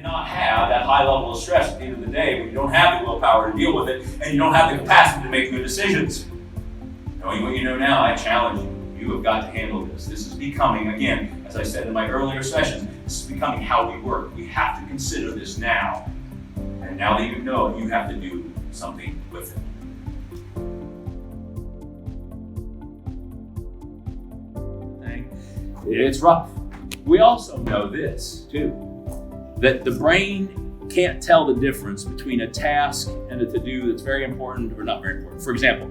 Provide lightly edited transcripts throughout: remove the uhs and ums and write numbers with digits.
and not have that high level of stress at the end of the day when you don't have the willpower to deal with it and you don't have the capacity to make good decisions. Knowing what you know now, I challenge you. You have got to handle this. This is becoming, again, as I said in my earlier sessions, this is becoming how we work. We have to consider this now. And now that you know it, you have to do something with it. It's rough. We also know this, too, that the brain can't tell the difference between a task and a to-do that's very important or not very important. For example,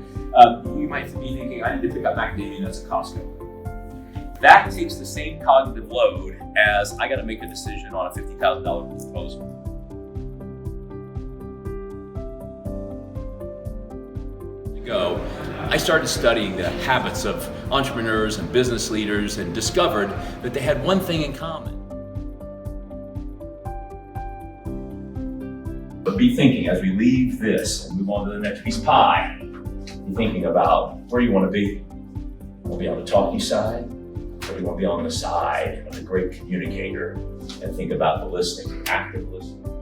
you might be thinking, I need to pick up macadamia nuts at Costco. That takes the same cognitive load as I got to make a decision on a $50,000 proposal. Ago, I started studying the habits of entrepreneurs and business leaders and discovered that they had one thing in common. But be thinking as we leave this and move on to the next piece of pie, be thinking about where you want to be. You want to be on the talky side, or you want to be on the side of the great communicator, and think about the listening, active listening.